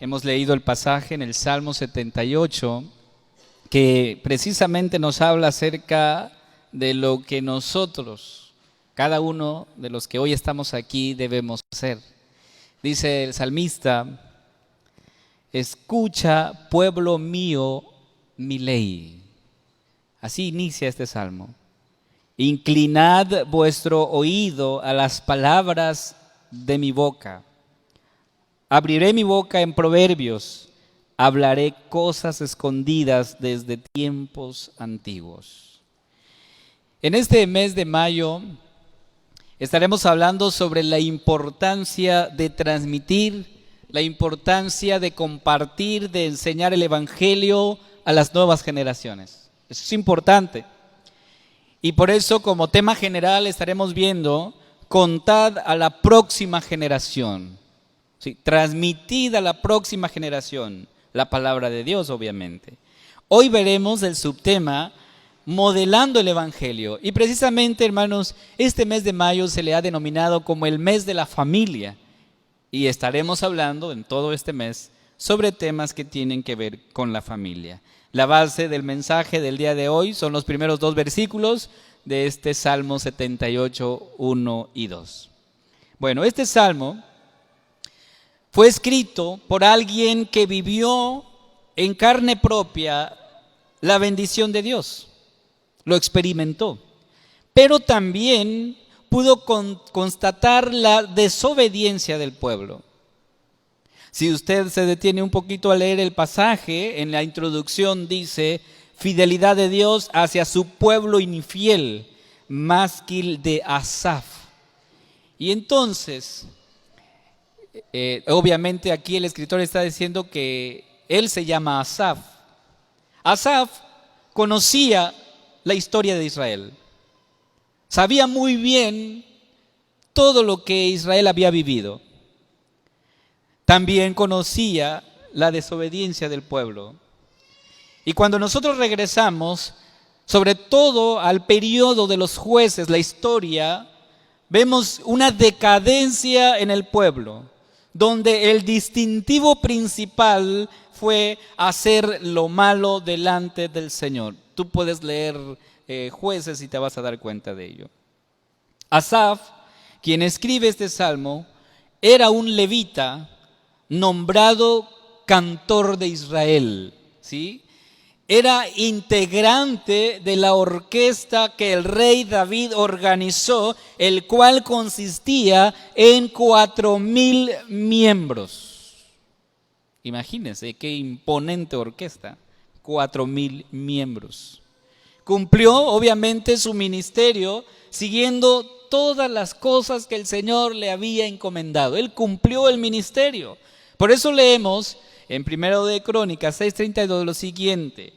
Hemos leído el pasaje en el Salmo 78 que precisamente nos habla acerca de lo que nosotros, cada uno de los que hoy estamos aquí, debemos hacer. Dice el salmista: escucha, pueblo mío, mi ley. Así inicia este salmo. Inclinad vuestro oído a las palabras de mi boca. Abriré mi boca en proverbios, hablaré cosas escondidas desde tiempos antiguos. En este mes de mayo estaremos hablando sobre la importancia de transmitir, la importancia de compartir, de enseñar el Evangelio a las nuevas generaciones. Eso es importante. Y por eso, como tema general, estaremos viendo: contad a la próxima generación. Sí, transmitid a la próxima generación la palabra de Dios, obviamente. Hoy veremos el subtema modelando el Evangelio. Y precisamente, hermanos, este mes de mayo se le ha denominado como el mes de la familia. Y estaremos hablando en todo este mes sobre temas que tienen que ver con la familia. La base del mensaje del día de hoy son los primeros 2 versículos de este Salmo 78, 1 y 2. Bueno, este salmo fue escrito por alguien que vivió en carne propia la bendición de Dios. Lo experimentó. Pero también pudo constatar la desobediencia del pueblo. Si usted se detiene un poquito a leer el pasaje, en la introducción dice: fidelidad de Dios hacia su pueblo infiel, másquil de Asaf. Y entonces, obviamente aquí el escritor está diciendo que él se llama Asaf. Asaf conocía la historia de Israel. Sabía muy bien todo lo que Israel había vivido. También conocía la desobediencia del pueblo. Y cuando nosotros regresamos, sobre todo al periodo de los jueces, la historia, vemos una decadencia en el pueblo, donde el distintivo principal fue hacer lo malo delante del Señor. Tú puedes leer Jueces y te vas a dar cuenta de ello. Asaf, quien escribe este salmo, era un levita nombrado cantor de Israel, ¿sí? Era integrante de la orquesta que el rey David organizó, el cual consistía en 4,000 miembros. Imagínense qué imponente orquesta, 4,000 miembros. Cumplió obviamente su ministerio siguiendo todas las cosas que el Señor le había encomendado. Él cumplió el ministerio. Por eso leemos en 1 de Crónicas 6:32 lo siguiente: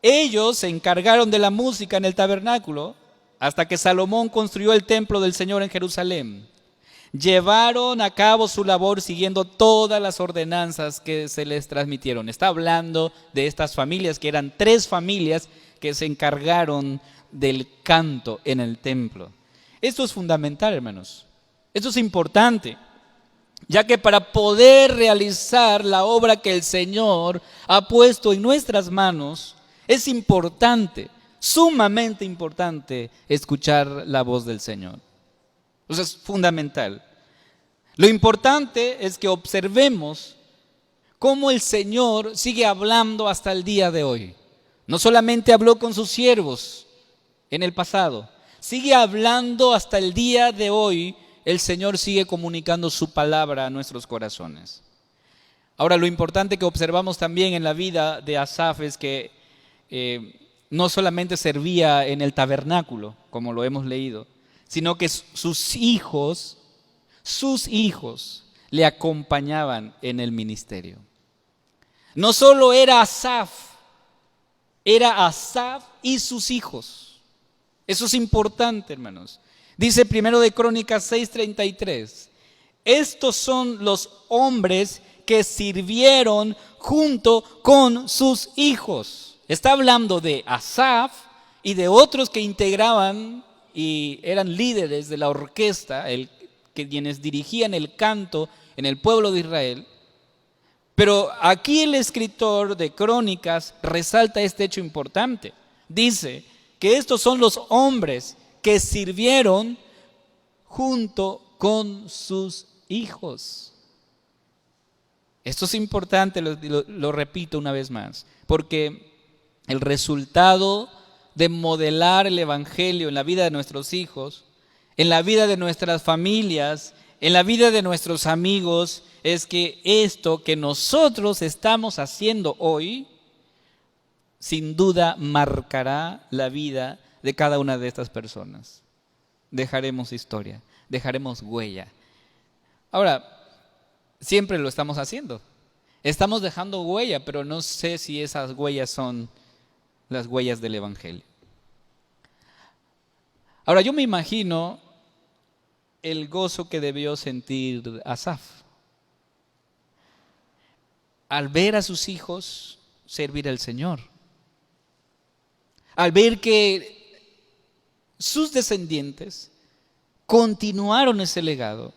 ellos se encargaron de la música en el tabernáculo hasta que Salomón construyó el templo del Señor en Jerusalén. Llevaron a cabo su labor siguiendo todas las ordenanzas que se les transmitieron. Está hablando de estas familias, que eran 3 familias que se encargaron del canto en el templo. Esto es fundamental, hermanos. Esto es importante, ya que para poder realizar la obra que el Señor ha puesto en nuestras manos, es importante, sumamente importante, escuchar la voz del Señor. Eso es fundamental. Lo importante es que observemos cómo el Señor sigue hablando hasta el día de hoy. No solamente habló con sus siervos en el pasado, sigue hablando hasta el día de hoy. El Señor sigue comunicando su palabra a nuestros corazones. Ahora, lo importante que observamos también en la vida de Asaf es que no solamente servía en el tabernáculo, como lo hemos leído, sino que sus hijos le acompañaban en el ministerio. No solo era Asaf y sus hijos. Eso es importante, hermanos. Dice 1 de Crónicas 6:33: estos son los hombres que sirvieron junto con sus hijos. Está hablando de Asaf y de otros que integraban y eran líderes de la orquesta, quienes dirigían el canto en el pueblo de Israel. Pero aquí el escritor de Crónicas resalta este hecho importante. Dice que estos son los hombres que sirvieron junto con sus hijos. Esto es importante, lo repito una vez más, porque el resultado de modelar el evangelio en la vida de nuestros hijos, en la vida de nuestras familias, en la vida de nuestros amigos, es que esto que nosotros estamos haciendo hoy, sin duda marcará la vida de cada una de estas personas. Dejaremos historia, dejaremos huella. Ahora, siempre lo estamos haciendo. Estamos dejando huella, pero no sé si esas huellas son las huellas del evangelio. Ahora, yo me imagino el gozo que debió sentir Asaf al ver a sus hijos servir al Señor, al ver que sus descendientes continuaron ese legado.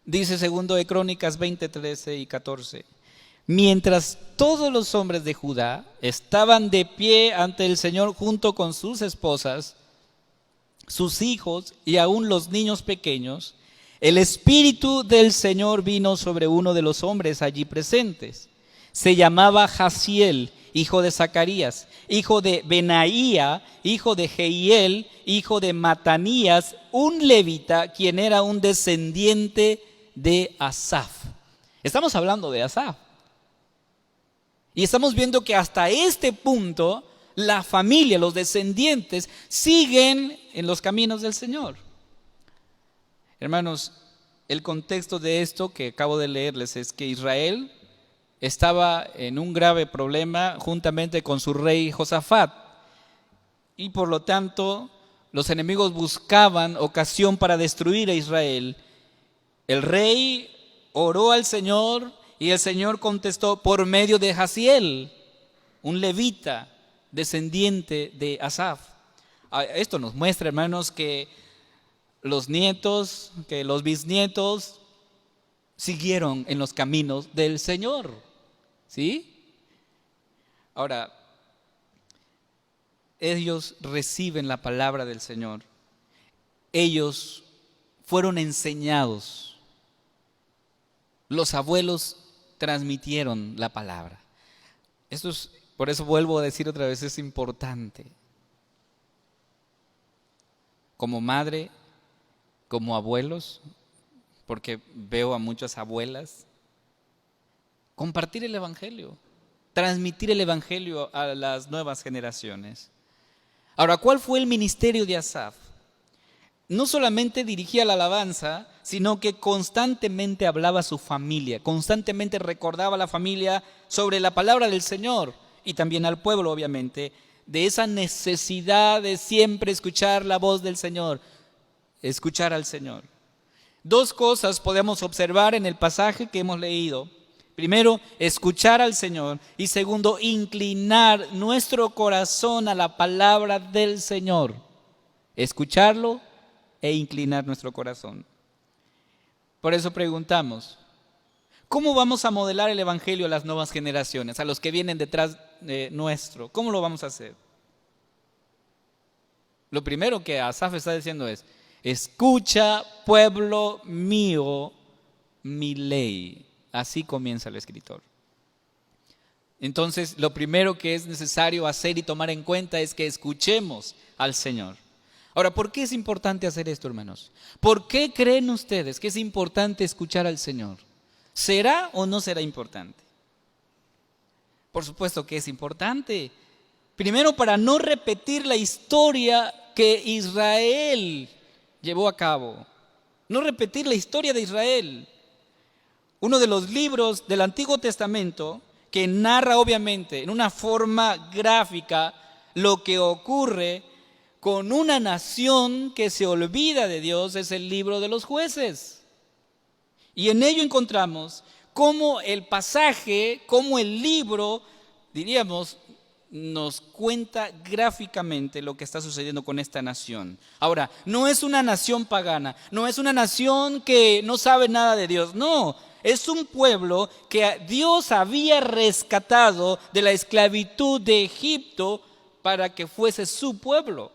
Dice segundo de Crónicas 20, 13 y 14. Mientras todos los hombres de Judá estaban de pie ante el Señor junto con sus esposas, sus hijos y aún los niños pequeños, el Espíritu del Señor vino sobre uno de los hombres allí presentes. Se llamaba Jaziel, hijo de Zacarías, hijo de Benaía, hijo de Jehiel, hijo de Matanías, un levita, quien era un descendiente de Asaf. Estamos hablando de Asaf. Y estamos viendo que hasta este punto la familia, los descendientes, siguen en los caminos del Señor. Hermanos, el contexto de esto que acabo de leerles es que Israel estaba en un grave problema juntamente con su rey Josafat. Y por lo tanto, los enemigos buscaban ocasión para destruir a Israel. El rey oró al Señor y el Señor contestó por medio de Jaziel, un levita descendiente de Asaf. Esto nos muestra, hermanos, que los nietos, que los bisnietos siguieron en los caminos del Señor. ¿Sí? Ahora, ellos reciben la palabra del Señor. Ellos fueron enseñados. Los abuelos transmitieron la palabra. Esto es, por eso vuelvo a decir otra vez, es importante. Como madre, como abuelos, porque veo a muchas abuelas, compartir el evangelio, transmitir el evangelio a las nuevas generaciones. Ahora, ¿cuál fue el ministerio de Asaf? No solamente dirigía la alabanza, sino que constantemente hablaba a su familia, constantemente recordaba a la familia sobre la palabra del Señor y también al pueblo, obviamente, de esa necesidad de siempre escuchar la voz del Señor, escuchar al Señor. Dos cosas podemos observar en el pasaje que hemos leído. Primero, escuchar al Señor, y segundo, inclinar nuestro corazón a la palabra del Señor. Escucharlo e inclinar nuestro corazón. Por eso preguntamos, ¿cómo vamos a modelar el evangelio a las nuevas generaciones, a los que vienen detrás de nuestro? ¿Cómo lo vamos a hacer? Lo primero que Asaf está diciendo es: escucha, pueblo mío, mi ley. Así comienza el escritor. Entonces, lo primero que es necesario hacer y tomar en cuenta es que escuchemos al Señor. Ahora, ¿por qué es importante hacer esto, hermanos? ¿Por qué creen ustedes que es importante escuchar al Señor? ¿Será o no será importante? Por supuesto que es importante. Primero, para no repetir la historia que Israel llevó a cabo. No repetir la historia de Israel. Uno de los libros del Antiguo Testamento que narra obviamente en una forma gráfica lo que ocurre con una nación que se olvida de Dios es el libro de los Jueces. Y en ello encontramos cómo el pasaje, cómo el libro, diríamos, nos cuenta gráficamente lo que está sucediendo con esta nación. Ahora, no es una nación pagana, no es una nación que no sabe nada de Dios, no. Es un pueblo que Dios había rescatado de la esclavitud de Egipto para que fuese su pueblo.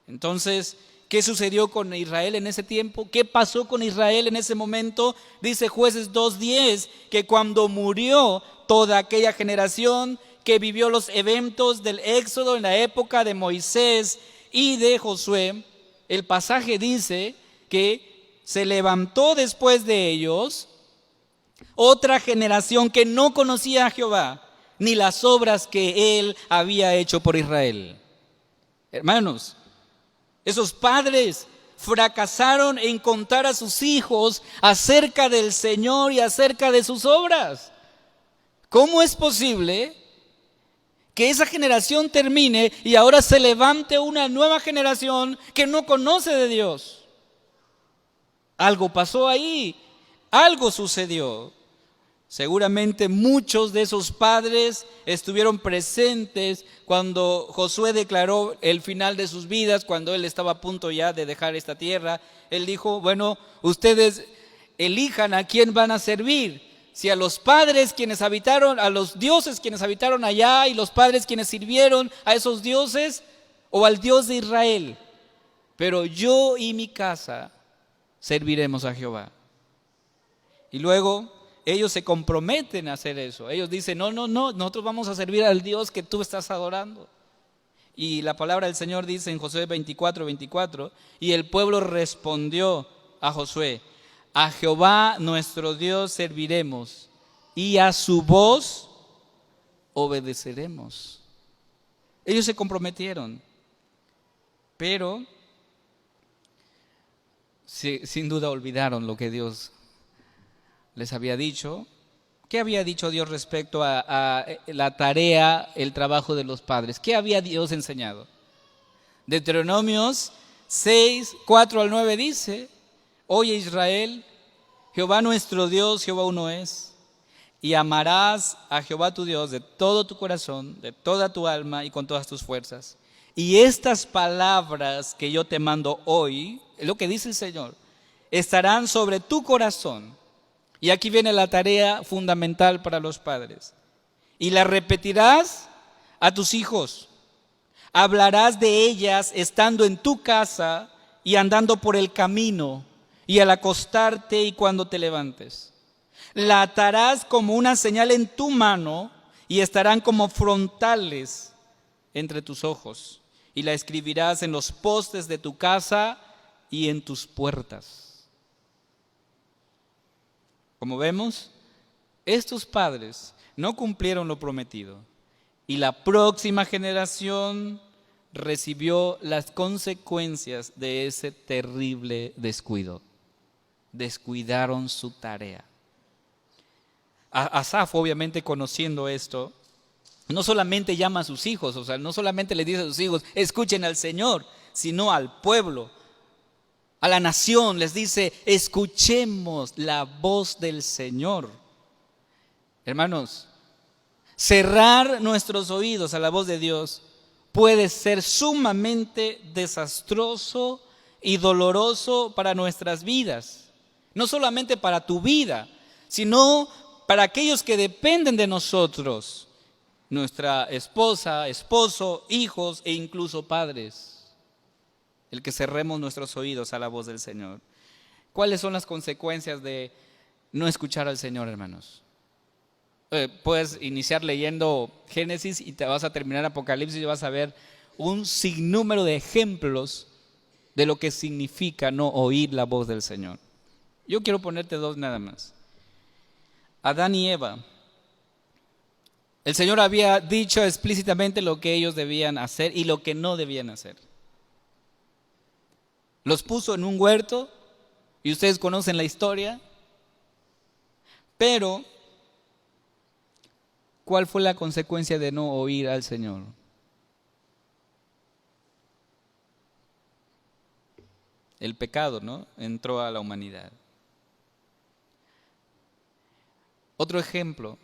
Entonces, ¿qué sucedió con Israel en ese tiempo? ¿Qué pasó con Israel en ese momento? Dice Jueces 2:10 que cuando murió toda aquella generación que vivió los eventos del Éxodo en la época de Moisés y de Josué, el pasaje dice que se levantó después de ellos otra generación que no conocía a Jehová, ni las obras que él había hecho por Israel. Hermanos, esos padres fracasaron en contar a sus hijos acerca del Señor y acerca de sus obras. ¿Cómo es posible que esa generación termine y ahora se levante una nueva generación que no conoce de Dios? Algo pasó ahí, algo sucedió. Seguramente muchos de esos padres estuvieron presentes cuando Josué declaró el final de sus vidas, cuando él estaba a punto ya de dejar esta tierra. Él dijo, bueno, ustedes elijan a quién van a servir. Si a los padres quienes habitaron, a los dioses quienes habitaron allá y los padres quienes sirvieron a esos dioses, o al Dios de Israel. Pero yo y mi casa serviremos a Jehová. Y luego ellos se comprometen a hacer eso. Ellos dicen, no, nosotros vamos a servir al Dios que tú estás adorando. Y la palabra del Señor dice en Josué 24:24, y el pueblo respondió a Josué, a Jehová nuestro Dios serviremos y a su voz obedeceremos. Ellos se comprometieron, pero sin duda olvidaron lo que Dios les había dicho. ¿Qué había dicho Dios respecto a la tarea, el trabajo de los padres? ¿Qué había Dios enseñado? Deuteronomios 6:4-9 dice, oye Israel, Jehová nuestro Dios, Jehová uno es, y amarás a Jehová tu Dios de todo tu corazón, de toda tu alma y con todas tus fuerzas. Y estas palabras que yo te mando hoy, es lo que dice el Señor, estarán sobre tu corazón. Y aquí viene la tarea fundamental para los padres. Y la repetirás a tus hijos. Hablarás de ellas estando en tu casa y andando por el camino y al acostarte y cuando te levantes. La atarás como una señal en tu mano y estarán como frontales entre tus ojos. Y la escribirás en los postes de tu casa y en tus puertas. Como vemos, estos padres no cumplieron lo prometido y la próxima generación recibió las consecuencias de ese terrible descuido. Descuidaron su tarea. Asaf, obviamente conociendo esto, no solamente llama a sus hijos, o sea, no solamente le dice a sus hijos, escuchen al Señor, sino al pueblo. A la nación les dice, escuchemos la voz del Señor. Hermanos, cerrar nuestros oídos a la voz de Dios puede ser sumamente desastroso y doloroso para nuestras vidas. No solamente para tu vida, sino para aquellos que dependen de nosotros. Nuestra esposa, esposo, hijos e incluso padres. El que cerremos nuestros oídos a la voz del Señor. ¿Cuáles son las consecuencias de no escuchar al Señor, hermanos? Puedes iniciar leyendo Génesis y te vas a terminar Apocalipsis y vas a ver un sinnúmero de ejemplos de lo que significa no oír la voz del Señor. Yo quiero ponerte dos nada más. Adán y Eva. El Señor había dicho explícitamente lo que ellos debían hacer y lo que no debían hacer. Los puso en un huerto, y ustedes conocen la historia, pero ¿cuál fue la consecuencia de no oír al Señor? El pecado, ¿no? Entró a la humanidad. Otro ejemplo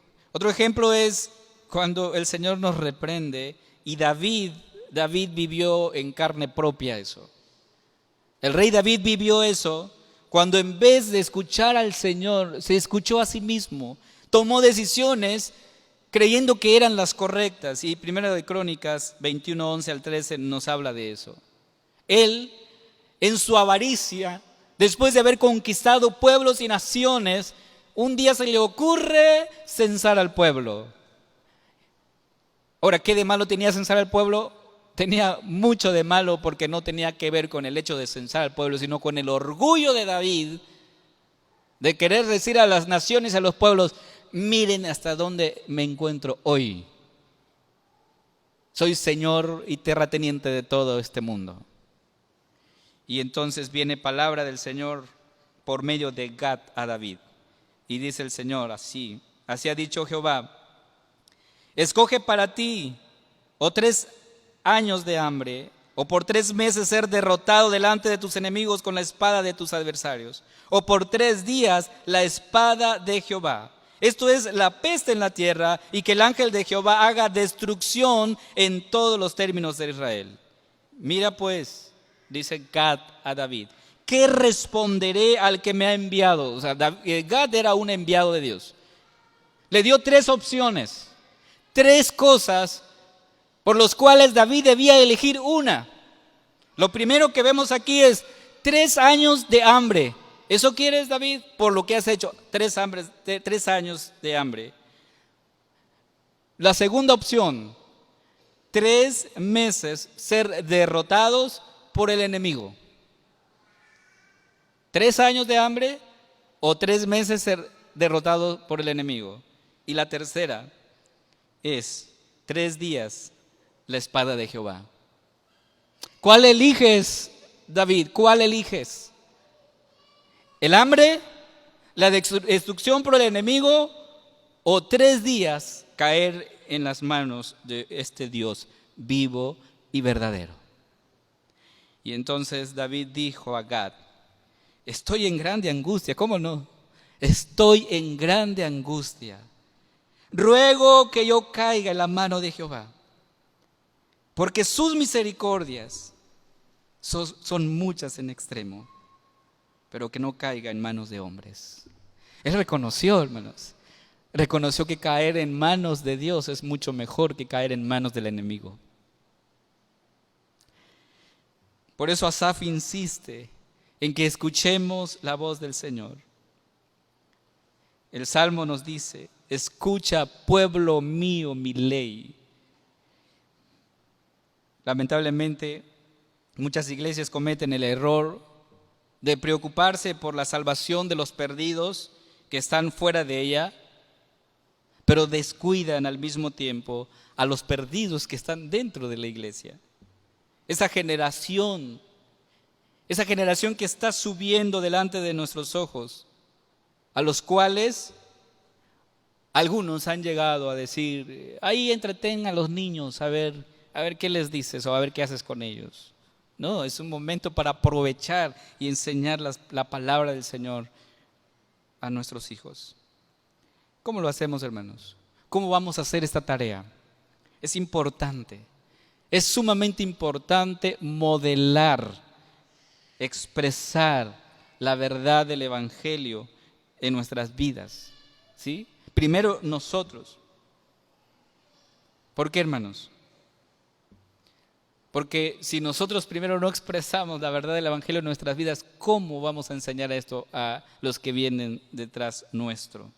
es cuando el Señor nos reprende y David vivió en carne propia eso. El rey David vivió eso cuando en vez de escuchar al Señor, se escuchó a sí mismo, tomó decisiones creyendo que eran las correctas. Y 1 de Crónicas 21, 11 al 13 nos habla de eso. Él, en su avaricia, después de haber conquistado pueblos y naciones, un día se le ocurre censar al pueblo. Ahora, ¿qué de malo tenía censar al pueblo? Tenía mucho de malo, porque no tenía que ver con el hecho de censar al pueblo, sino con el orgullo de David de querer decir a las naciones, a los pueblos: miren hasta dónde me encuentro hoy. Soy señor y terrateniente de todo este mundo. Y entonces viene palabra del Señor por medio de Gad a David. Y dice el Señor así ha dicho Jehová: escoge para ti o 3 años de hambre, o por 3 meses ser derrotado delante de tus enemigos con la espada de tus adversarios, o por 3 días la espada de Jehová. Esto es la peste en la tierra, y que el ángel de Jehová haga destrucción en todos los términos de Israel. Mira pues, dice Gad a David, ¿qué responderé al que me ha enviado? O sea, Gad era un enviado de Dios. Le dio 3 opciones, 3 cosas por los cuales David debía elegir una. Lo primero que vemos aquí es 3 años de hambre. ¿Eso quieres, David? Por lo que has hecho, 3 años de hambre. La segunda opción, 3 meses ser derrotados por el enemigo. 3 años de hambre o 3 meses ser derrotados por el enemigo. Y la tercera es 3 días la espada de Jehová. ¿Cuál eliges, David? ¿Cuál eliges? ¿El hambre, la destrucción por el enemigo, o 3 días caer en las manos de este Dios vivo y verdadero? Y entonces David dijo a Gad: estoy en grande angustia. ¿Cómo no? Estoy en grande angustia. Ruego que yo caiga en la mano de Jehová, porque sus misericordias son muchas en extremo, pero que no caiga en manos de hombres. Él reconoció, hermanos, reconoció que caer en manos de Dios es mucho mejor que caer en manos del enemigo. Por eso Asaf insiste en que escuchemos la voz del Señor. El Salmo nos dice: escucha, pueblo mío, mi ley. Lamentablemente, muchas iglesias cometen el error de preocuparse por la salvación de los perdidos que están fuera de ella, pero descuidan al mismo tiempo a los perdidos que están dentro de la iglesia. Esa generación que está subiendo delante de nuestros ojos, a los cuales algunos han llegado a decir: ahí entretén a los niños, a ver qué les dices o a ver qué haces con ellos. No, es un momento para aprovechar y enseñar la palabra del Señor a nuestros hijos. ¿Cómo lo hacemos, hermanos? ¿Cómo vamos a hacer esta tarea? Es importante, es sumamente importante modelar, expresar la verdad del Evangelio en nuestras vidas, ¿sí? Primero nosotros. ¿Por qué, hermanos? Porque si nosotros primero no expresamos la verdad del Evangelio en nuestras vidas, ¿cómo vamos a enseñar esto a los que vienen detrás nuestro?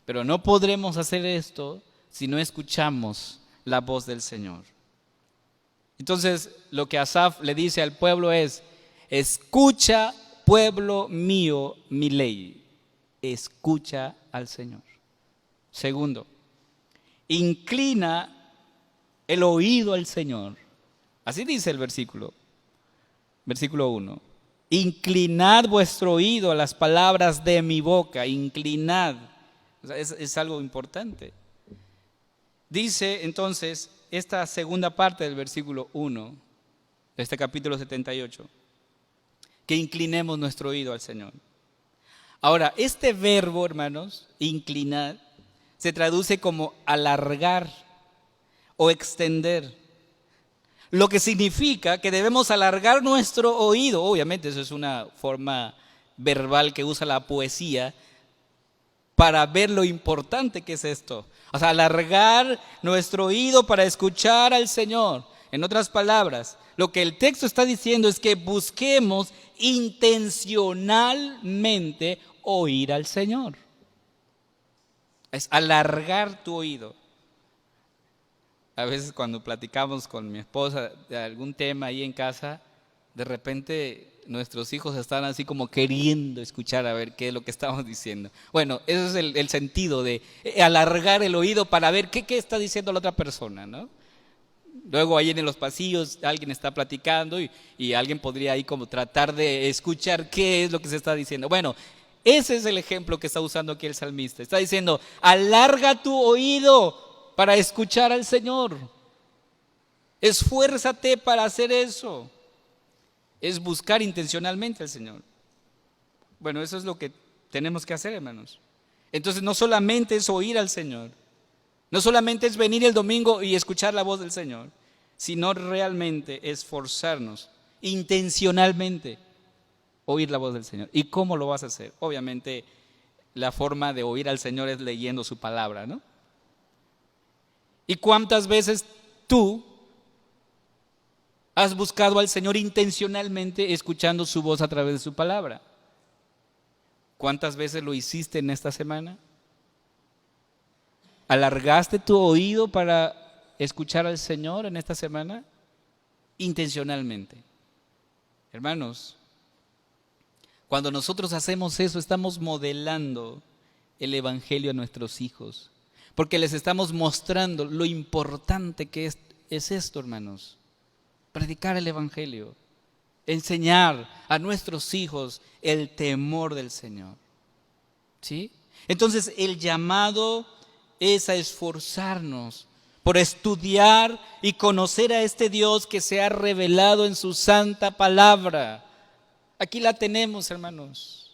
Pero no podremos hacer esto si no escuchamos la voz del Señor. Entonces, lo que Asaf le dice al pueblo es: escucha, pueblo mío, mi ley. Escucha al Señor. Segundo, inclina el oído al Señor. Así dice el versículo 1. Inclinad vuestro oído a las palabras de mi boca. Inclinad. O sea, es algo importante. Dice entonces esta segunda parte del versículo 1 de este capítulo 78, que inclinemos nuestro oído al Señor. Ahora, este verbo, hermanos, inclinar, se traduce como alargar o extender. Lo que significa que debemos alargar nuestro oído. Obviamente eso es una forma verbal que usa la poesía para ver lo importante que es esto. O sea, alargar nuestro oído para escuchar al Señor. En otras palabras, lo que el texto está diciendo es que busquemos intencionalmente oír al Señor. Es alargar tu oído. A veces cuando platicamos con mi esposa de algún tema ahí en casa, de repente nuestros hijos están así como queriendo escuchar a ver qué es lo que estamos diciendo. Bueno, ese es el sentido de alargar el oído para ver qué está diciendo la otra persona, ¿no? Luego ahí en los pasillos alguien está platicando y alguien podría ahí como tratar de escuchar qué es lo que se está diciendo. Bueno, ese es el ejemplo que está usando aquí el salmista. Está diciendo, alarga tu oído para escuchar al Señor. Esfuérzate para hacer eso. Es buscar intencionalmente al Señor. Bueno, eso es lo que tenemos que hacer, hermanos. Entonces no solamente es oír al Señor, no solamente es venir el domingo y escuchar la voz del Señor, sino realmente esforzarnos intencionalmente oír la voz del Señor. ¿Y cómo lo vas a hacer? Obviamente la forma de oír al Señor es leyendo su palabra, ¿no? ¿Y cuántas veces tú has buscado al Señor intencionalmente escuchando su voz a través de su palabra? ¿Cuántas veces lo hiciste en esta semana? ¿Alargaste tu oído para escuchar al Señor en esta semana? Intencionalmente. Hermanos, cuando nosotros hacemos eso, estamos modelando el Evangelio a nuestros hijos, porque les estamos mostrando lo importante que es esto, hermanos. Predicar el Evangelio, enseñar a nuestros hijos el temor del Señor. ¿Sí? Entonces el llamado es a esforzarnos por estudiar y conocer a este Dios que se ha revelado en su santa palabra. Aquí la tenemos, hermanos.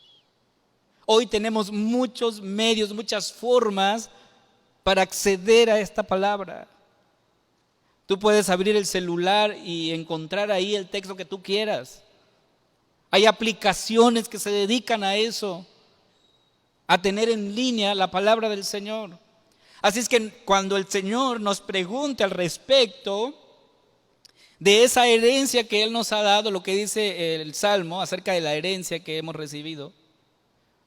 Hoy tenemos muchos medios, muchas formas para acceder a esta palabra. Tú puedes abrir el celular y encontrar ahí el texto que tú quieras. Hay aplicaciones que se dedican a eso, a tener en línea la palabra del Señor. Así es que cuando el Señor nos pregunte al respecto de esa herencia que Él nos ha dado, lo que dice el Salmo acerca de la herencia que hemos recibido,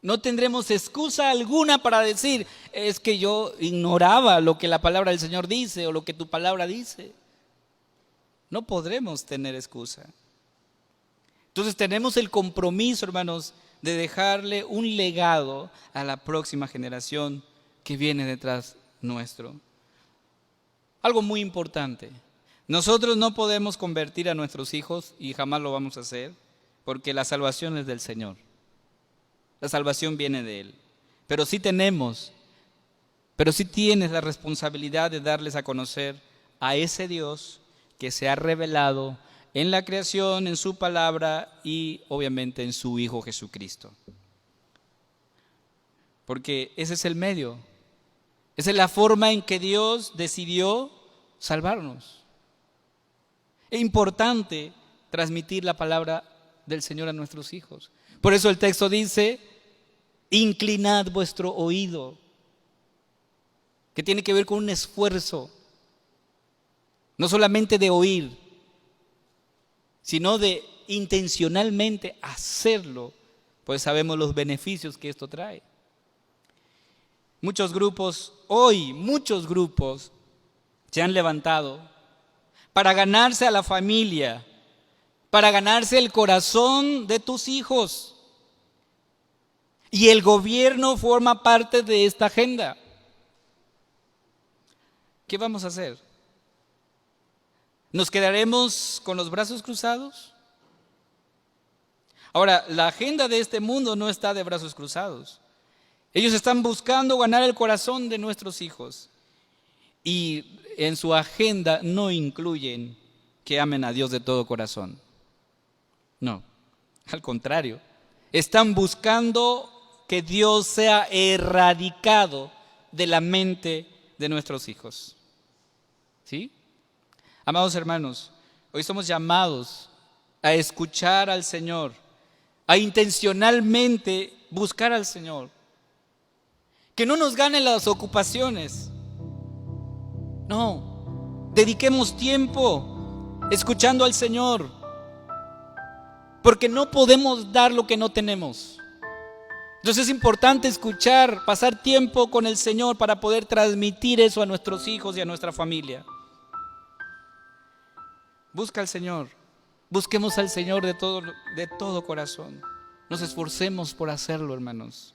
no tendremos excusa alguna para decir, es que yo ignoraba lo que la palabra del Señor dice o lo que tu palabra dice. No podremos tener excusa. Entonces tenemos el compromiso, hermanos, de dejarle un legado a la próxima generación que viene detrás nuestro. Algo muy importante. Nosotros no podemos convertir a nuestros hijos y jamás lo vamos a hacer porque la salvación es del Señor. La salvación viene de Él. Pero sí tienes la responsabilidad de darles a conocer a ese Dios que se ha revelado en la creación, en su palabra y obviamente en su Hijo Jesucristo. Porque ese es el medio. Esa es la forma en que Dios decidió salvarnos. Es importante transmitir la palabra del Señor a nuestros hijos. Por eso el texto dice, inclinad vuestro oído, que tiene que ver con un esfuerzo, no solamente de oír, sino de intencionalmente hacerlo, pues sabemos los beneficios que esto trae. Muchos grupos se han levantado para ganarse a la familia, para ganarse el corazón de tus hijos. Y el gobierno forma parte de esta agenda. ¿Qué vamos a hacer? ¿Nos quedaremos con los brazos cruzados? Ahora, la agenda de este mundo no está de brazos cruzados. Ellos están buscando ganar el corazón de nuestros hijos. Y en su agenda no incluyen que amen a Dios de todo corazón. No, al contrario. Están buscando que Dios sea erradicado de la mente de nuestros hijos. ¿Sí? Amados hermanos, hoy somos llamados a escuchar al Señor, a intencionalmente buscar al Señor. Que no nos ganen las ocupaciones. No, dediquemos tiempo escuchando al Señor, porque no podemos dar lo que no tenemos. Entonces es importante escuchar, pasar tiempo con el Señor para poder transmitir eso a nuestros hijos y a nuestra familia. Busca al Señor, busquemos al Señor de todo corazón. Nos esforcemos por hacerlo, hermanos.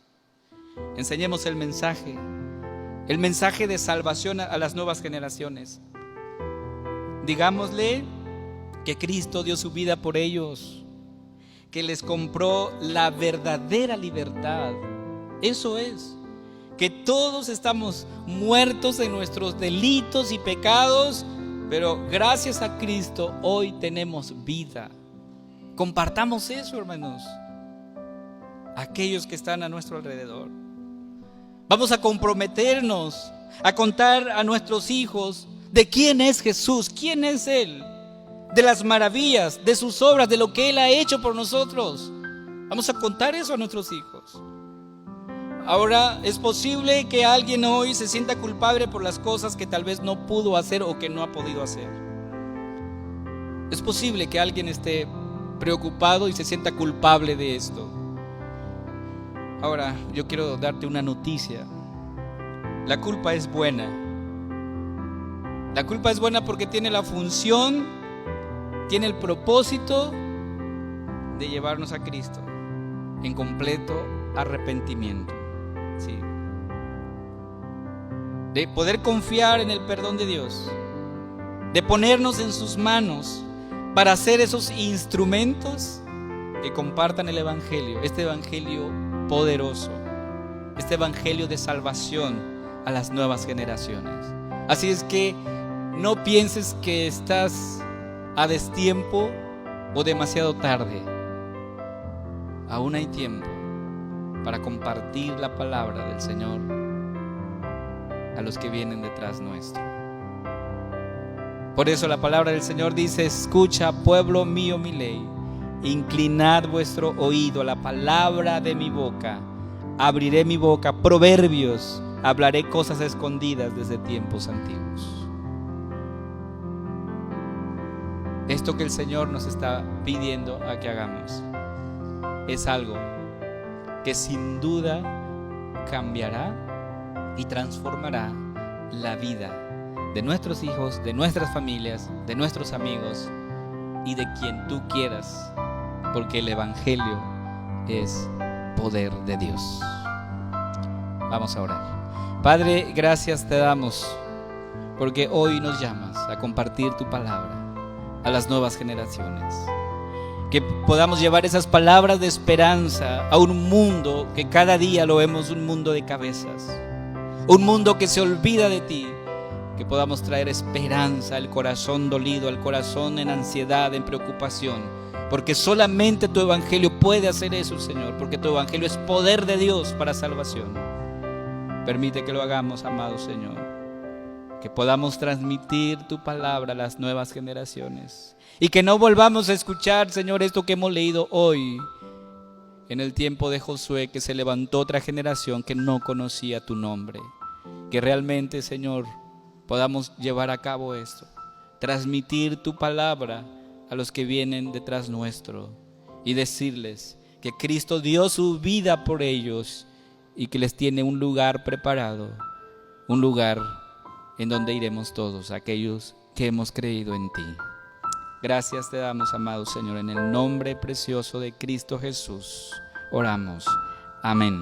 Enseñemos el mensaje de salvación a las nuevas generaciones. Digámosle que Cristo dio su vida por ellos, que les compró la verdadera libertad. Eso es, que todos estamos muertos en nuestros delitos y pecados, pero gracias a Cristo hoy tenemos vida. Compartamos eso, hermanos, aquellos que están a nuestro alrededor. Vamos a comprometernos a contar a nuestros hijos de quién es Jesús, quién es Él, de las maravillas, de sus obras, de lo que Él ha hecho por nosotros. Vamos a contar eso a nuestros hijos. Ahora, es posible que alguien hoy se sienta culpable por las cosas que tal vez no pudo hacer o que no ha podido hacer. Es posible que alguien esté preocupado y se sienta culpable de esto. Ahora, yo quiero darte una noticia. La culpa es buena. La culpa es buena porque tiene la función, tiene el propósito de llevarnos a Cristo en completo arrepentimiento. Sí. De poder confiar en el perdón de Dios, de ponernos en sus manos para ser esos instrumentos que compartan el Evangelio, este Evangelio poderoso, este Evangelio de salvación a las nuevas generaciones. Así es que no pienses que estás a destiempo o demasiado tarde. Aún hay tiempo para compartir la palabra del Señor a los que vienen detrás nuestro. Por eso la palabra del Señor dice: escucha, pueblo mío, mi ley, inclinad vuestro oído a la palabra de mi boca. Abriré mi boca, proverbios, hablaré cosas escondidas desde tiempos antiguos. Esto que el Señor nos está pidiendo a que hagamos es algo que sin duda cambiará y transformará la vida de nuestros hijos, de nuestras familias, de nuestros amigos y de quien tú quieras, porque el Evangelio es poder de Dios. Vamos a orar. Padre, gracias te damos porque hoy nos llamas a compartir tu palabra a las nuevas generaciones. Que podamos llevar esas palabras de esperanza a un mundo que cada día lo vemos un mundo de cabezas, un mundo que se olvida de ti. Que podamos traer esperanza al corazón dolido, al corazón en ansiedad, en preocupación, porque solamente tu Evangelio puede hacer eso, Señor, porque tu Evangelio es poder de Dios para salvación. Permite que lo hagamos, amado Señor, que podamos transmitir tu palabra a las nuevas generaciones y que no volvamos a escuchar, Señor, esto que hemos leído hoy en el tiempo de Josué, que se levantó otra generación que no conocía tu nombre. Que realmente, Señor, podamos llevar a cabo esto, transmitir tu palabra a los que vienen detrás nuestro y decirles que Cristo dio su vida por ellos y que les tiene un lugar preparado, un lugar en donde iremos todos aquellos que hemos creído en ti. Gracias te damos, amado Señor, en el nombre precioso de Cristo Jesús oramos. Amén.